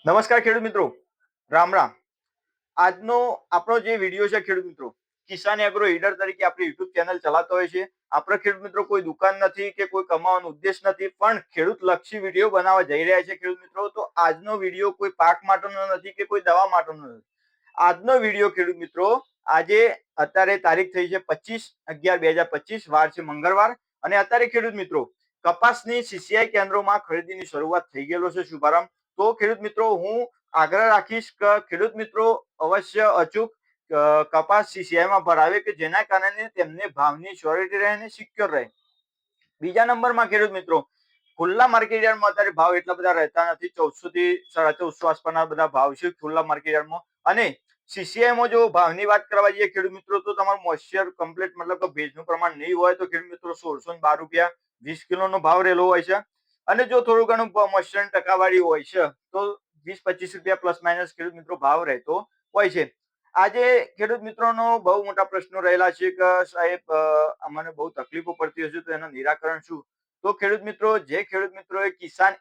નમસ્કાર ખેડૂત મિત્રો, રામ રામ. આજનો આપણો જે વિડીયો છે ખેડૂત મિત્રો, કિસાન એગ્રો ઈડર તરીકે આપણી યુટ્યુબ ચેનલ ચલાવતો હોય છે. આપણે ખેડૂત મિત્રો કોઈ દુકાન નથી કે કોઈ કમાવાનો ઉદ્દેશ નથી, પણ ખેડૂત લક્ષી વિડીયો બનાવવા જઈ રહ્યા છે ખેડૂત મિત્રો. તો આજનો વિડીયો કોઈ પાક માટેનો નથી કે કોઈ દવા માટેનો નથી. આજનો વિડીયો ખેડૂત મિત્રો, આજે અત્યારે તારીખ થઈ છે 25/11/2025, વાર છે મંગળવાર. અને અત્યારે ખેડૂત મિત્રો, કપાસની સીસીઆઈ કેન્દ્રોમાં ખરીદીની શરૂઆત થઈ ગયેલો છે શુભારંભ. તો ખેડૂત મિત્રો, હું આગ્રહ રાખીશ કે ખેડૂત મિત્રો અવશ્ય અચૂક કપાસ સીસીઆઈમાં ભરાવે કે જેના કારણે તેમને ભાવની શ્યોરિટી રહે અને સિક્યોર રહે. બીજા નંબરમાં ખેડૂત મિત્રો, ખુલ્લા માર્કેટ યાર્ડમાં અત્યારે ભાવ એટલા બધા રહેતા નથી. 1400 થી 1450 આસપાસના બધા ભાવ છે ખુલ્લા માર્કેટ યાર્ડમાં. અને સીસીઆઈમાં જો ભાવની વાત કરવા જઈએ ખેડૂત મિત્રો, તો તમારું મોઇશ્ચર કમ્પ્લીટ મતલબ કે ભેજનું પ્રમાણ નહીં હોય તો ખેડૂત મિત્રો 1612 રૂપિયા 20 કિલોનો ભાવ રહેલો હોય છે. અને જો થોડું ઘણું મોઇશ્ચરની ટકાવારી હોય છે તો 20-25 રૂપિયા પ્લસ માઇનસ ખેડૂત મિત્રો ભાવ રહેતો હોય છે. આજે ખેડૂત મિત્રોનો બહુ મોટા પ્રશ્નો રહેલા છે કે સાહેબ અમને બહુ તકલીફો પડતી હશે તો એનું નિરાકરણ શું? તો ખેડૂત મિત્રો, જે ખેડૂત મિત્રોએ કિસાન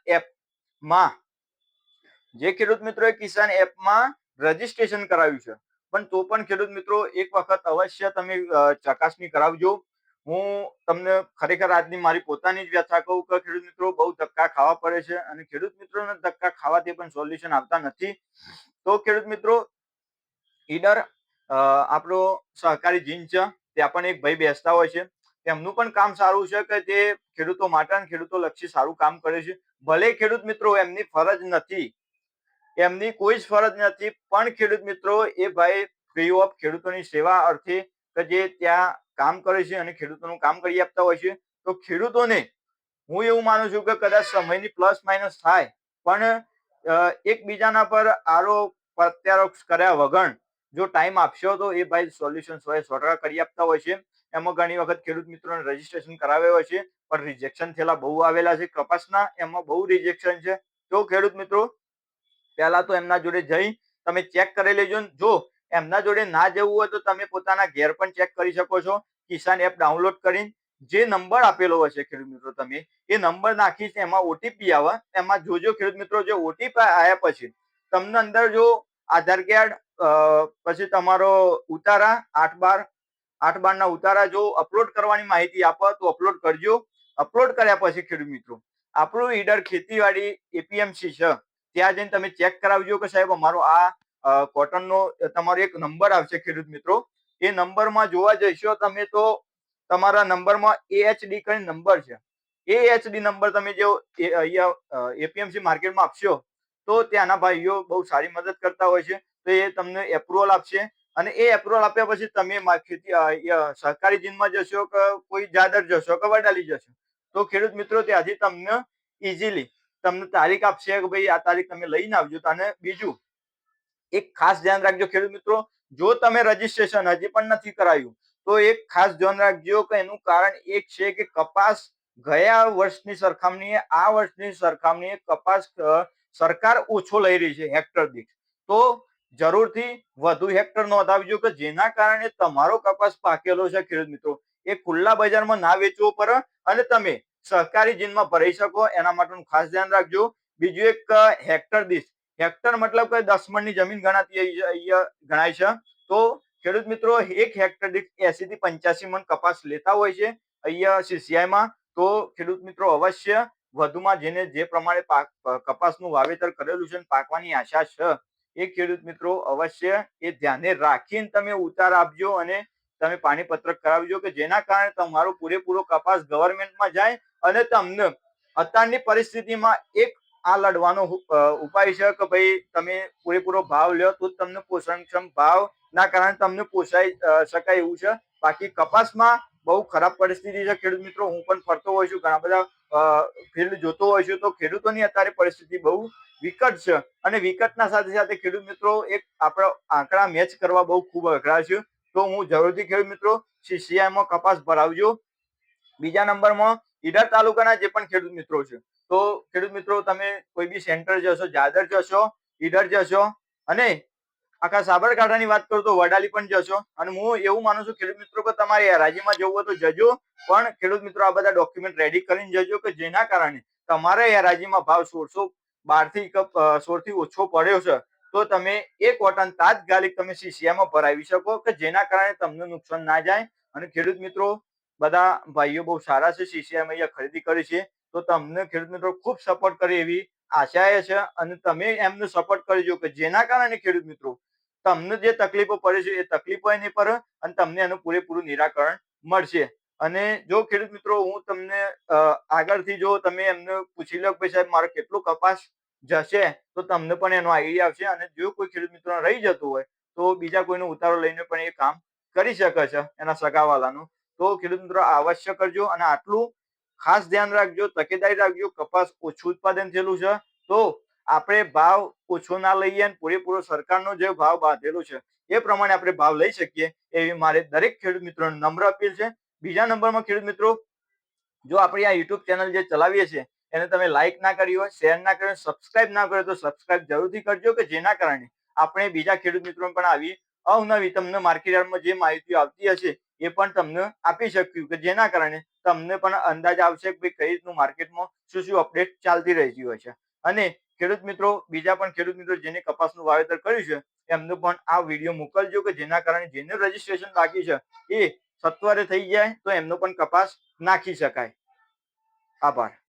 એપમાં રજીસ્ટ્રેશન કરાવ્યું છે, પણ તો પણ ખેડૂત મિત્રો એક વખત અવશ્ય તમે ચકાસણી કરાવજો. હું તમને ખરેખર આજની મારી પોતાની જ વ્યથા કહું કે ખેડૂત મિત્રો બહુ ધક્કા ખાવા પડે છે, અને ખેડૂત મિત્રોને ધક્કા ખાવાથી પણ સોલ્યુશન આવતા નથી. તો ખેડૂત મિત્રો, ઈડર આપણો સહકારી જીન છે, ત્યાં પણ એક ભાઈ બેસતા હોય છે. તેમનું પણ કામ સારું છે કે તે ખેડૂતો માટે અને ખેડૂતો લક્ષી સારું કામ કરે છે. ભલે ખેડૂત મિત્રો એમની ફરજ નથી, એમની કોઈ જ ફરજ નથી, પણ ખેડૂત મિત્રો એ ભાઈ ફ્રી ઓફ ખેડૂતોની સેવા અર્થે કે જે ત્યાં કામ કરે છે અને ખેડૂતોનું કામ કરી આપતા હોય છે. તો ખેડૂતોને હું એવું માનું છું કે કદાચ સમયની પ્લસ માઇનસ થાય, પણ એકબીજાના પર આરોપ પ્રત્યારોપ કર્યા વગર જો ટાઈમ આપશો તો એ ભાઈ સોલ્યુશન 100% કરી આપતા હોય છે. એમાં ઘણી વખત ખેડૂત મિત્રોને રજીસ્ટ્રેશન કરાવ્યા હોય છે, પણ રિજેક્શન થયેલા બહુ આવેલા છે કપાસના, એમાં બહુ રિજેક્શન છે. તો ખેડૂત મિત્રો, પહેલા તો એમના જોડે જઈ તમે ચેક કરી લેજો. જો એમના જોડે ના જવું હોય તો તમે પોતાના ઘેર પણ ચેક કરી શકો છો. કિસાન એપ ડાઉનલોડ કરીને જે નંબર આપેલો હોય છે ખેડૂત મિત્રો, તમે એ નંબર નાખી એમાં ઓટીપી આવે, એમાં જોજો ખેડૂત મિત્રો, જે ઓટીપી આવ્યા પછી તમને અંદર જો આધાર કાર્ડ પછી તમારો ઉતારા 8/12 ના ઉતારા જો અપલોડ કરવાની માહિતી આપો તો અપલોડ કરજો. અપલોડ કર્યા પછી ખેડૂત મિત્રો, આપણું ઈડર ખેતીવાડી એપીએમસી છે, ત્યાં જઈને તમે ચેક કરાવજો કે સાહેબ અમારો આ કોટનનો તમારો એક નંબર આવશે ખેડૂત મિત્રો. એ નંબરમાં જોવા જઈશો તમે તો તમારા નંબરમાં AHD કરીને નંબર છે. AHD નંબર તમે જો અહીંયા એપીએમસી માર્કેટમાં આપશો તો ત્યાંના ભાઈઓ બહુ સારી મદદ કરતા હોય છે. તો એ તમને એપ્રુવલ આપશે, અને એ એપ્રુવલ આપ્યા પછી તમે સહકારી જીનમાં જશો કે કોઈ જાદર જશો કે વડાલી જશો, તો ખેડૂત મિત્રો ત્યાંથી તમને ઇઝીલી તમને તારીખ આપશે કે ભાઈ આ તારીખ તમે લઈને આવજો. અને બીજું એક ખાસ ધ્યાન રાખજો ખેડૂત મિત્રો, જો તમે રજીસ્ટ્રેશન હજી પણ નથી કરાયું તો એક ખાસ ધ્યાન રાખજો કે એનું કારણ એક છે કે કપાસ ગયા વર્ષની સરખામણીએ આ વર્ષની સરખામણીએ કપાસ સરકાર ઓછો લઈ રહી છે હેક્ટર દીઠ. તો જરૂરથી વધુ હેક્ટર નોંધાવજો કે જેના કારણે તમારો કપાસ પાકેલો છે ખેડૂત મિત્રો એ ખુલ્લા બજારમાં ના વેચવો પડે અને તમે સહકારી જીનમાં ભરાઈ શકો. એના માટેનું ખાસ ધ્યાન રાખજો. બીજું એક હેક્ટર દીઠ, હેક્ટર મતલબ કે 10 મણની જમીન ગણાય છે. તો ખેડૂત મિત્રો, એક હેક્ટર દીઠ 80 થી 85 મણ કપાસ લેતા હોય છે અહીંયા સીસીઆઈમાં. તો ખેડૂત મિત્રો અવશ્ય વધુમાં જેને જે પ્રમાણે કપાસનું વાવેતર કરેલું છે, પાકવાની આશા છે, એ ખેડૂત મિત્રો અવશ્ય એ ધ્યાને રાખીને તમે ઉતાર આપજો અને તમે પાણી પત્રક કરાવજો કે જેના કારણે તમારો પૂરેપૂરો કપાસ ગવર્મેન્ટમાં જાય અને તમને અત્યારની પરિસ્થિતિમાં એક આ લડવાનો ઉપાય છે કે ભાઈ તમે પૂરેપૂરો ભાવ લ્યો તો તમને પોષણક્ષમ ભાવ ના કારણે તમને પોસાઈ શકાય એવું છે. બાકી કપાસમાં બહુ ખરાબ પરિસ્થિતિ છે ખેડૂત મિત્રો. હું પણ ફરતો હોઉં છું, ઘણા બધા ફિલ્ડ જોતો હોઉં છું, તો ખેડૂતોની અત્યારે પરિસ્થિતિ બહુ વિકટ છે. અને વિકટના સાથે સાથે ખેડૂત મિત્રો એક આપણા આંકડા મેચ કરવા બહુ ખૂબ અઘરા છે. તો હું જરૂરથી ખેડૂત મિત્રો સીસીઆઈમાં કપાસ ભરાવજો. બીજા નંબરમાં ઈડર તાલુકાના જે પણ ખેડૂત મિત્રો છે, તો ખેડૂત મિત્રો તમે કોઈ બી સેન્ટર જશો, જાદર જશો, ઈડર જશો, અને આખા સાબરકાંઠાની વાત કરું તો વડાલી પણ જશો. અને હું એવું માનું છું ખેડૂત મિત્રો કે તમારે હરાજીમાં જવું હોય તો જજો, પણ ખેડૂત મિત્રો આ બધા ડોક્યુમેન્ટ રેડી કરીને જજો કે જેના કારણે તમારે હરાજીમાં ભાવ 1600 12 થી 16 થી ઓછો પડ્યો છે તો તમે એ કોટન તાત્કાલિક તમે શીશિયામાં ભરાવી શકો કે જેના કારણે તમને નુકસાન ના જાય. અને ખેડૂત મિત્રો બધા ભાઈઓ બહુ સારા છે, શીશિયામાં અહીંયા ખરીદી કરી છે તો તમને ખેડૂત મિત્રો ખૂબ સપોર્ટ કરે એવી આશા છે. અને તમે એમને સપોર્ટ કરજો કે જેના કારણે ખેડૂત મિત્રો તમને જે તકલીફો પડે છે એ તકલીફો નહીં પડે અને તમને એનું પૂરેપૂરું નિરાકરણ મળશે. અને જો ખેડૂત મિત્રો હું તમને આગળથી જો તમે એમને પૂછી લો કે સાહેબ મારો કેટલો કપાસ જશે તો તમને પણ એનો આઈડિયા આવશે. અને જો કોઈ ખેડૂત મિત્રો રહી જતું હોય તો બીજા કોઈનો ઉતારો લઈને પણ એ કામ કરી શકે છે એના સગાવાલાનું. તો ખેડૂત મિત્રો અવશ્ય કરજો અને આટલું ખાસ ધ્યાન રાખજો, તકેદારી રાખજો. કપાસ ઓછું ઉત્પાદન થયેલું છે તો આપણે ભાવ ઓછો ના લઈએ અને પૂરેપૂરો સરકારનો જે ભાવ બાંધેલો છે એ પ્રમાણે આપણે ભાવ લઈ શકીએ એવી મારે દરેક ખેડૂત મિત્રોને નમ્ર અપીલ છે. બીજા નંબરમાં ખેડૂત મિત્રો, જો આપણી આ યુટ્યુબ ચેનલ જે ચલાવીએ છીએ એને તમે લાઈક ના કરી હોય, શેર ના કર્યો, સબસ્ક્રાઇબ ના કર્યો તો સબસ્ક્રાઇબ જરૂરથી કરજો કે જેના કારણે આપણે બીજા ખેડૂત મિત્રો પણ આવી અવનવી તમને માર્કેટયાર્ડમાં જે માહિતી આવતી હશે એ પણ તમને આપી શક્યું કે જેના કારણે તમને પણ અંદાજ આવશે કે કઈ રીતનું માર્કેટમાં શું શું અપડેટ ચાલતી રહેતી હોય છે. અને ખેડૂત મિત્રો, બીજા પણ ખેડૂત મિત્રો જેને કપાસનું વાવેતર કર્યું છે એમનું પણ આ વિડીયો મોકલજો કે જેના કારણે જેને રજીસ્ટ્રેશન બાકી છે એ સત્વરે થઈ જાય તો એમનો પણ કપાસ નાખી શકાય. આભાર.